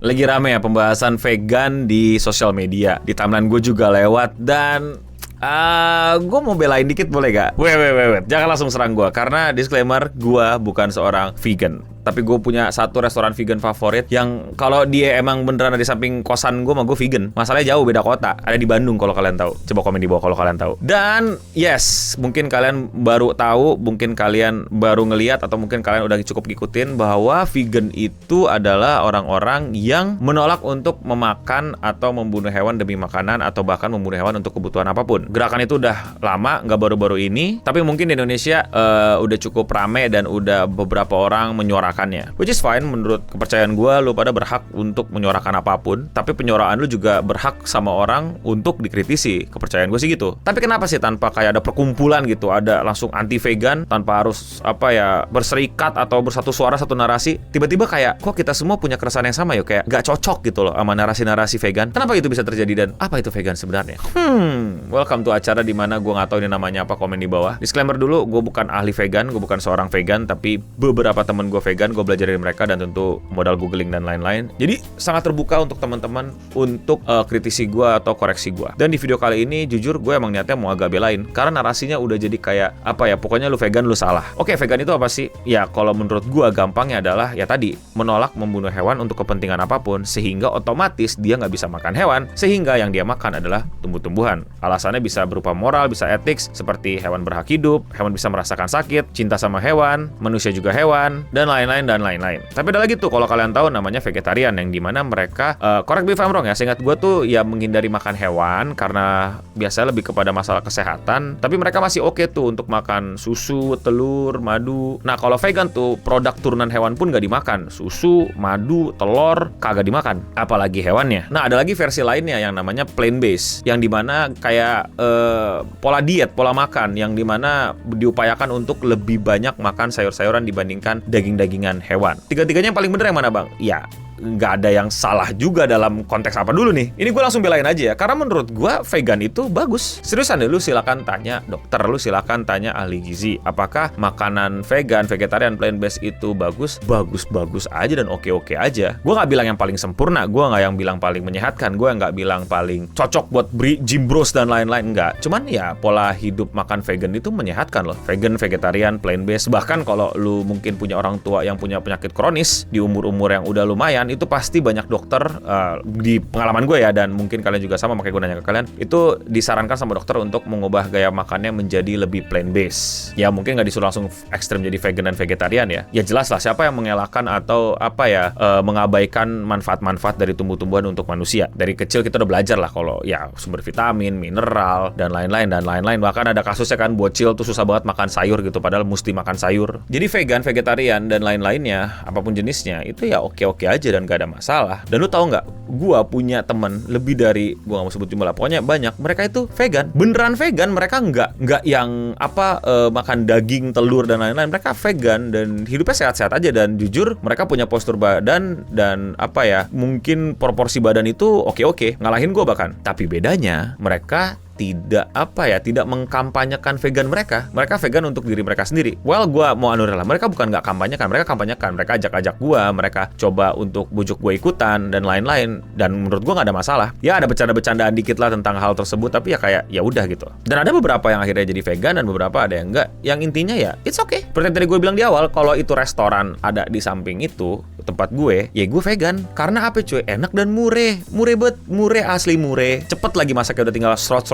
Lagi rame ya pembahasan vegan di sosial media. Di timeline gue juga lewat dan gue mau belain dikit boleh gak? Wait. Jangan langsung serang gue. Karena disclaimer, gue bukan seorang vegan. Tapi gue punya satu restoran vegan favorit yang kalau dia emang beneran ada di samping kosan gue, mah gue vegan. Masalahnya jauh, beda kota. Ada di Bandung kalau kalian tahu. Coba komen di bawah kalau kalian tahu. Dan yes, mungkin kalian baru tahu, mungkin kalian baru ngeliat, atau mungkin kalian udah cukup ngikutin bahwa vegan itu adalah orang-orang yang menolak untuk memakan atau membunuh hewan demi makanan, atau bahkan membunuh hewan untuk kebutuhan apapun. Gerakan itu udah lama, nggak baru-baru ini. Tapi mungkin di Indonesia udah cukup rame dan udah beberapa orang menyuarakannya. Which is fine, menurut kepercayaan gue, lu pada berhak untuk menyuarakan apapun. Tapi penyuaraan lu juga berhak sama orang untuk dikritisi. Kepercayaan gue sih gitu. Tapi kenapa sih tanpa kayak ada perkumpulan gitu, ada langsung anti vegan, tanpa harus berserikat atau bersatu suara, satu narasi, tiba-tiba kayak kok kita semua punya keresahan yang sama yuk, kayak gak cocok gitu loh sama narasi-narasi vegan. Kenapa itu bisa terjadi dan apa itu vegan sebenarnya? Welcome to acara dimana gue gak tahu ini namanya apa, komen di bawah. Disclaimer dulu, gue bukan ahli vegan, gue bukan seorang vegan, tapi beberapa temen gue vegan, gue belajar dari mereka dan tentu modal googling dan lain-lain. Jadi sangat terbuka untuk teman-teman untuk kritisi gue atau koreksi gue. Dan di video kali ini jujur gue emang niatnya mau agak belain, karena narasinya udah jadi kayak pokoknya lu vegan lu salah. Oke, vegan itu apa sih? Ya kalau menurut gue gampangnya adalah ya tadi, menolak membunuh hewan untuk kepentingan apapun, sehingga otomatis dia nggak bisa makan hewan, sehingga yang dia makan adalah tumbuh-tumbuhan. Alasannya bisa berupa moral, bisa etik, seperti hewan berhak hidup, hewan bisa merasakan sakit, cinta sama hewan, manusia juga hewan, dan lain-lain. Tapi ada lagi tuh kalau kalian tahu namanya vegetarian, yang dimana mereka correct me if I'm wrong ya, seingat gue tuh ya menghindari makan hewan karena biasanya lebih kepada masalah kesehatan, tapi mereka masih oke tuh untuk makan susu, telur, madu. Nah kalau vegan tuh produk turunan hewan pun gak dimakan, susu, madu, telur kagak dimakan, apalagi hewannya. Nah ada lagi versi lainnya yang namanya plant based, yang dimana kayak pola diet, pola makan, yang dimana diupayakan untuk lebih banyak makan sayur-sayuran dibandingkan daging-dagingan hewan. Tiga-tiganya yang paling bener yang mana bang? Ya nggak ada yang salah juga dalam konteks apa dulu nih. Ini gue langsung belain aja ya, karena menurut gue vegan itu bagus. Seriusan deh, lu silakan tanya dokter, lu silakan tanya ahli gizi, apakah makanan vegan, vegetarian, plant based itu bagus aja dan oke aja. Gue nggak bilang yang paling sempurna, gue nggak yang bilang paling menyehatkan, gue nggak bilang paling cocok buat gym bros dan lain-lain, nggak. Cuman ya pola hidup makan vegan itu menyehatkan loh. Vegan, vegetarian, plant based, bahkan kalau lu mungkin punya orang tua yang punya penyakit kronis di umur-umur yang udah lumayan, itu pasti banyak dokter, di pengalaman gue ya, dan mungkin kalian juga sama, makanya gue nanya ke kalian, itu disarankan sama dokter untuk mengubah gaya makannya menjadi lebih plant based. Ya mungkin nggak disuruh langsung ekstrem jadi vegan dan vegetarian ya. Ya jelas lah, siapa yang mengelakkan atau mengabaikan manfaat-manfaat dari tumbuh-tumbuhan untuk manusia. Dari kecil kita udah belajar lah kalau ya sumber vitamin, mineral, dan lain-lain. Bahkan ada kasusnya kan, bocil tuh susah banget makan sayur gitu, padahal mesti makan sayur. Jadi vegan, vegetarian, dan lain-lainnya, apapun jenisnya, itu ya oke-oke aja dan gak ada masalah. Dan lu tahu nggak, gua punya temen lebih dari, gua nggak mau sebut jumlah, pokoknya banyak, mereka itu vegan, beneran vegan. Mereka nggak yang makan daging, telur dan lain-lain. Mereka vegan dan hidupnya sehat-sehat aja, dan jujur mereka punya postur badan dan mungkin proporsi badan itu oke-oke, ngalahin gua bahkan. Tapi bedanya mereka tidak mengkampanyekan vegan mereka. Mereka vegan untuk diri mereka sendiri. Well, gue mau anulir lah. Mereka bukan nggak kampanyekan, mereka kampanyekan. Mereka ajak-ajak gue, mereka coba untuk bujuk gue ikutan dan lain-lain. Dan menurut gue nggak ada masalah. Ya ada bercanda-bercandaan dikit lah tentang hal tersebut, tapi ya kayak ya udah gitu. Dan ada beberapa yang akhirnya jadi vegan dan beberapa ada yang enggak. Yang intinya ya it's okay. Seperti tadi gue bilang di awal, kalau itu restoran ada di samping itu tempat gue, ya gue vegan. Karena apa cuy? Enak dan mureh asli mureh. Cepet lagi masaknya, udah tinggal srot,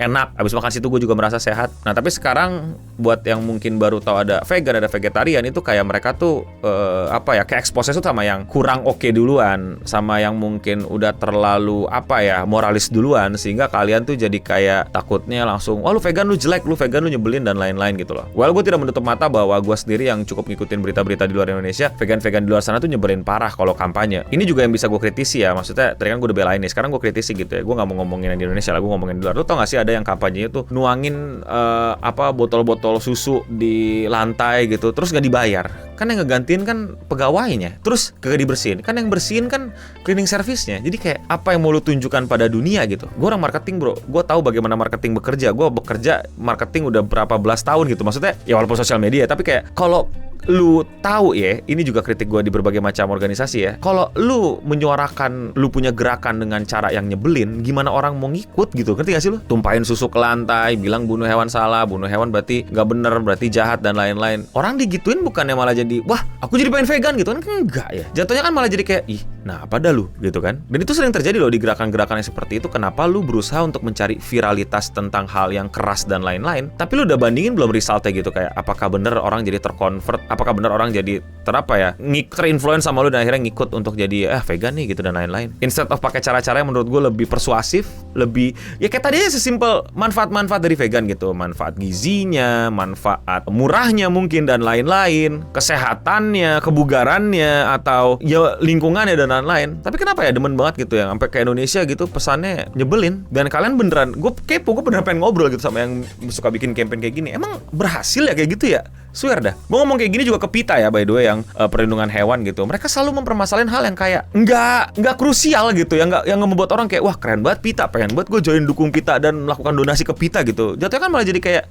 enak. Abis makan situ gue juga merasa sehat. Nah tapi sekarang buat yang mungkin baru tahu ada vegan, ada vegetarian, itu kayak mereka tuh kayak expose tuh sama yang kurang oke duluan, sama yang mungkin udah terlalu moralis duluan, sehingga kalian tuh jadi kayak takutnya langsung, lu vegan lu jelek, lu vegan lu nyebelin dan lain-lain gitu loh. Well, gue tidak menutup mata bahwa gue sendiri yang cukup ngikutin berita-berita di luar Indonesia, vegan-vegan di luar sana tuh nyebelin parah kalau kampanye. Ini juga yang bisa gue kritisi ya, maksudnya tadi kan gue udah belain nih, sekarang gue kritisi gitu ya. Gue nggak mau ngomongin yang di Indonesia lah, gue ngomongin di luar. Lu tau nggak sih ada yang kampanye itu nuangin botol-botol susu di lantai gitu, terus nggak dibayar. Kan yang ngegantiin kan pegawainya, terus kagak dibersihin. Kan yang bersihin kan cleaning service-nya. Jadi kayak apa yang mau lu tunjukkan pada dunia gitu. Gue orang marketing bro, gue tahu bagaimana marketing bekerja. Gue bekerja marketing udah berapa belas tahun gitu. Maksudnya ya walaupun sosial media, tapi kayak kalau lu tahu ya, ini juga kritik gue di berbagai macam organisasi ya. Kalau lu menyuarakan lu punya gerakan dengan cara yang nyebelin, gimana orang mau ngikut gitu? Ngerti gak sih lu? Tumpahin susu ke lantai, bilang bunuh hewan salah, bunuh hewan berarti nggak bener, berarti jahat dan lain-lain. Orang digituin bukannya malah jadi, wah aku jadi pengen vegan gitu kan? Enggak ya. Jatuhnya kan malah jadi kayak, ih, nah apa dah lu gitu kan? Dan itu sering terjadi loh di gerakan-gerakan yang seperti itu. Kenapa lu berusaha untuk mencari viralitas tentang hal yang keras dan lain-lain, tapi lu udah bandingin belum resultnya gitu, kayak apakah bener orang jadi terconvert, apakah bener orang jadi terinfluence sama lu dan akhirnya ngikut untuk jadi vegan nih gitu dan lain-lain. Instead of pakai cara-cara yang menurut gue lebih persuasif, lebih ya kayak tadi aja sesimpel manfaat-manfaat dari vegan gitu, manfaat gizinya, manfaat murahnya mungkin dan lain-lain, kesehatannya, kebugarannya, atau ya lingkungannya dan lain-lain. Tapi kenapa ya demen banget gitu ya sampai ke Indonesia gitu pesannya nyebelin. Dan kalian beneran, gue beneran pengen ngobrol gitu sama yang suka bikin campaign kayak gini. Emang berhasil ya kayak gitu ya? Swear dah. Gue ngomong kayak gini juga ke PETA ya, by the way, yang perlindungan hewan gitu. Mereka selalu mempermasalahin hal yang kayak nggak krusial gitu, yang membuat orang kayak wah keren banget PETA, pengen banget gue join dukung PETA dan melakukan donasi ke PETA gitu. Jatuhnya kan malah jadi kayak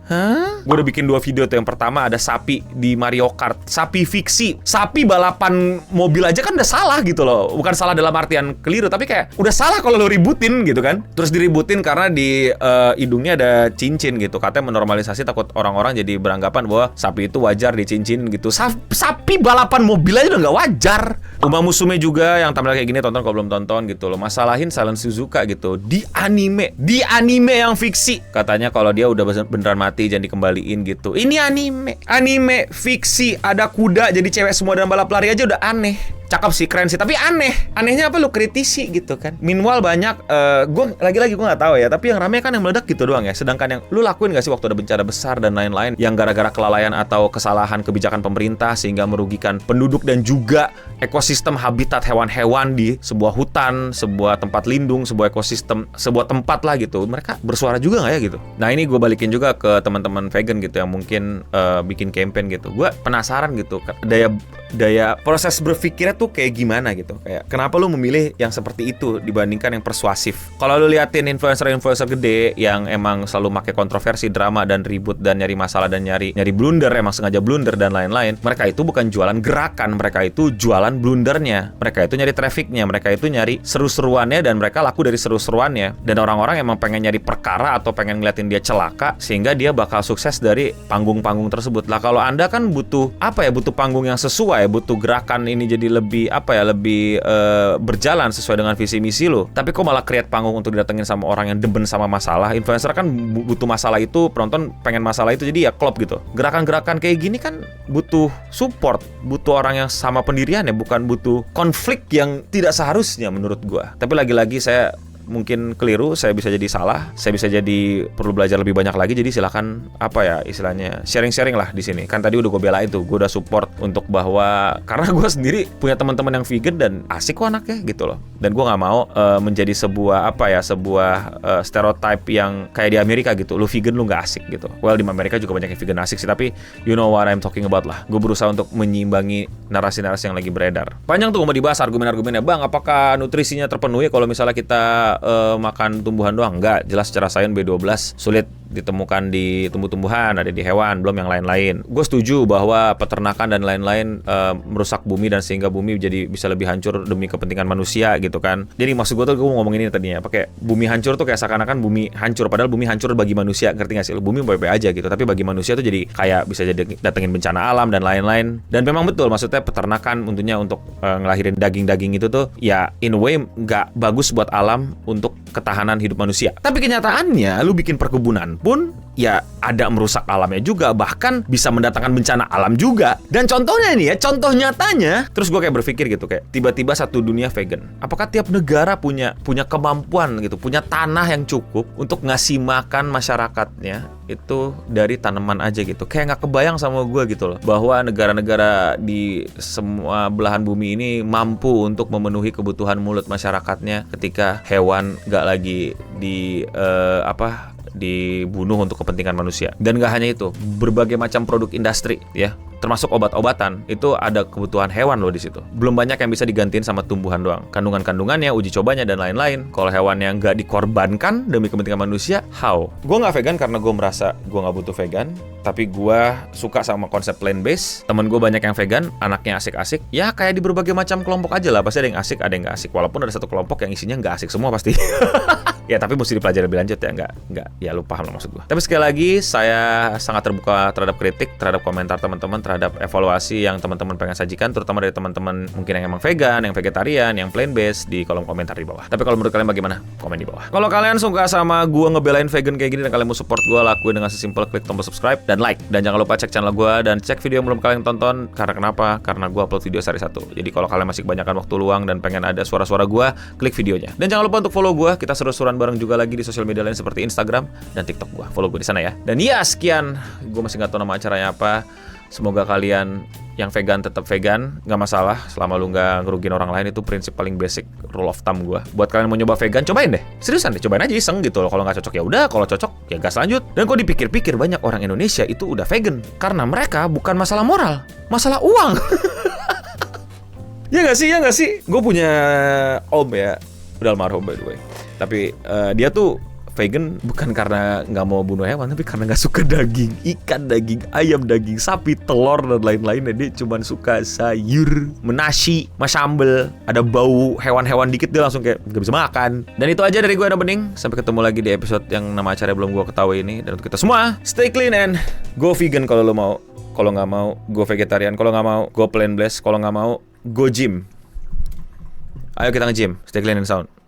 hah? Gue udah bikin 2 video tuh. Yang pertama ada sapi di Mario Kart, sapi fiksi, sapi balapan mobil aja kan udah salah gitu loh. Bukan salah dalam artian keliru, tapi kayak udah salah kalau lo ributin gitu kan. Terus diributin karena di hidungnya ada cincin gitu. Katanya menormalisasi, takut orang-orang jadi beranggapan bahwa sapi itu wajar dicincin gitu. Sapi balapan mobil aja udah nggak wajar. Uma Musume juga yang tampil kayak gini, tonton kalau belum tonton gitu loh. Masalahin Silent Suzuka gitu di anime yang fiksi. Katanya kalau dia udah beneran mati jangan dikembaliin gitu. Ini anime fiksi, ada kuda jadi cewek semua dalam balap lari aja udah aneh. Cakep sih, keren sih, tapi anehnya apa lu kritisi gitu kan. Meanwhile banyak gue lagi-lagi gue nggak tahu ya, tapi yang rame kan yang meledak gitu doang ya. Sedangkan yang lu lakuin gak sih waktu ada bencana besar dan lain-lain yang gara-gara kelalaian atau kesalahan kebijakan pemerintah sehingga merugikan penduduk dan juga ekosistem habitat hewan-hewan di sebuah hutan, sebuah tempat lindung, sebuah ekosistem, sebuah tempat lah gitu. Mereka bersuara juga nggak ya gitu. Nah ini gue balikin juga ke teman-teman vegan gitu yang mungkin bikin campaign gitu. Gue penasaran gitu daya proses berpikirnya tuh kayak gimana gitu. Kayak kenapa lu memilih yang seperti itu dibandingkan yang persuasif? Kalau lu liatin influencer gede yang emang selalu pakai kontroversi, drama dan ribut dan nyari masalah dan nyari blunder, emang sengaja blunder dan lain-lain. Mereka itu bukan jualan gerakan, mereka itu jualan blundernya. Mereka itu nyari trafficnya, mereka itu nyari seru-seruannya dan mereka laku dari seru-seruannya. Dan orang-orang emang pengen nyari perkara atau pengen ngeliatin dia celaka sehingga dia bakal sukses dari panggung-panggung tersebut. Lah kalau Anda kan butuh butuh panggung yang sesuai, butuh gerakan ini jadi lebih berjalan sesuai dengan visi misi lo. Tapi kok malah create panggung untuk didatengin sama orang yang demen sama masalah. Influencer kan butuh masalah itu, penonton pengen masalah itu, jadi ya klop gitu. Gerakan-gerakan kayak gini kan butuh support, butuh orang yang sama pendiriannya, bukan butuh konflik yang tidak seharusnya menurut gua. Tapi lagi-lagi saya mungkin keliru, saya bisa jadi salah, saya bisa jadi perlu belajar lebih banyak lagi. Jadi silakan istilahnya sharing-sharing lah di sini. Kan tadi udah gue belain tuh, gue udah support untuk bahwa karena gue sendiri punya teman-teman yang vegan dan asik kok anaknya gitu loh. Dan gue nggak mau menjadi sebuah stereotype yang kayak di Amerika gitu. Lu vegan lu nggak asik gitu. Well di Amerika juga banyak yang vegan asik sih, tapi you know what I'm talking about lah. Gue berusaha untuk menyeimbangi narasi-narasi yang lagi beredar. Panjang tuh mau dibahas argumen-argumennya, bang. Apakah nutrisinya terpenuhi kalau misalnya kita makan tumbuhan doang? Enggak, jelas secara sains B12 sulit ditemukan di tumbuh-tumbuhan, ada di hewan, belum yang lain-lain. Gue setuju bahwa peternakan dan lain-lain merusak bumi dan sehingga bumi jadi bisa lebih hancur demi kepentingan manusia gitu kan. Jadi maksud gue tuh, gue ngomongin ini tadinya pakai bumi hancur tuh kayak seakan-akan bumi hancur, padahal bumi hancur bagi manusia, ngerti gak sih? Bumi baik-baik aja gitu, tapi bagi manusia tuh jadi kayak bisa jadi datengin bencana alam dan lain-lain. Dan memang betul, maksudnya peternakan tentunya untuk ngelahirin daging-daging itu tuh ya in a way nggak bagus buat alam untuk ketahanan hidup manusia. Tapi kenyataannya lu bikin perkebunan pun ya ada merusak alamnya juga, bahkan bisa mendatangkan bencana alam juga. Dan contohnya nih ya, contoh nyatanya, terus gue kayak berpikir gitu, kayak tiba-tiba satu dunia vegan. Apakah tiap negara punya kemampuan gitu, punya tanah yang cukup untuk ngasih makan masyarakatnya itu dari tanaman aja gitu? Kayak nggak kebayang sama gue gitu loh, bahwa negara-negara di semua belahan bumi ini mampu untuk memenuhi kebutuhan mulut masyarakatnya ketika hewan nggak lagi dibunuh untuk kepentingan manusia. Dan gak hanya itu, berbagai macam produk industri ya, termasuk obat-obatan, itu ada kebutuhan hewan loh di situ. Belum banyak yang bisa digantiin sama tumbuhan doang. Kandungan-kandungannya, uji cobanya, dan lain-lain. Kalau hewan yang nggak dikorbankan demi kepentingan manusia, how? Gue nggak vegan karena gue merasa gue nggak butuh vegan, tapi gue suka sama konsep plant-based. Temen gue banyak yang vegan, anaknya asik-asik. Ya kayak di berbagai macam kelompok aja lah. Pasti ada yang asik, ada yang nggak asik. Walaupun ada satu kelompok yang isinya nggak asik semua pasti. Ya tapi mesti dipelajari lebih lanjut ya, nggak. Ya lu paham lah maksud gue. Tapi sekali lagi, saya sangat terbuka terhadap kritik, terhadap komentar teman-teman, terhadap evaluasi yang teman-teman pengen sajikan, terutama dari teman-teman mungkin yang emang vegan, yang vegetarian, yang plant-based, di kolom komentar di bawah. Tapi kalau menurut kalian bagaimana? Komen di bawah. Kalau kalian suka sama gue ngebelain vegan kayak gini dan kalian mau support gue, lakuin dengan sesimpel klik tombol subscribe dan like. Dan jangan lupa cek channel gue dan cek video yang belum kalian tonton. Karena kenapa? Karena gue upload video sehari satu. Jadi kalau kalian masih kebanyakan waktu luang dan pengen ada suara-suara gue, klik videonya. Dan jangan lupa untuk follow gue. Kita seru-seruan bareng juga lagi di sosial media lain seperti Instagram dan TikTok gue. Follow gue di sana ya. Dan ya sekian. Gue masih nggak tahu nama acaranya apa. Semoga kalian yang vegan tetap vegan, nggak masalah selama lu nggak ngerugiin orang lain. Itu prinsip paling basic rule of thumb gue. Buat kalian mau nyoba vegan, cobain deh, seriusan deh, cobain aja iseng gitu loh. Kalau nggak cocok ya udah, kalau cocok ya gas lanjut. Dan kok dipikir-pikir banyak orang Indonesia itu udah vegan karena mereka bukan masalah moral, masalah uang. Ya nggak sih? Gue punya om ya, udah almarhum by the way. Tapi dia tuh vegan bukan karena nggak mau bunuh hewan, tapi karena nggak suka daging ikan, daging ayam, daging sapi, telur, dan lain-lain. Dia cuma suka sayur, nasi, sambel, ada bau hewan-hewan dikit dia langsung kayak nggak bisa makan. Dan itu aja dari gue, Eno Bening. Sampai ketemu lagi di episode yang nama acaranya belum gue ketahui ini. Dan untuk kita semua, stay clean and go vegan kalau lo mau. Kalau nggak mau, go vegetarian. Kalau nggak mau, go plant-based. Kalau nggak mau, go gym. Ayo kita nge-gym. Stay clean and sound.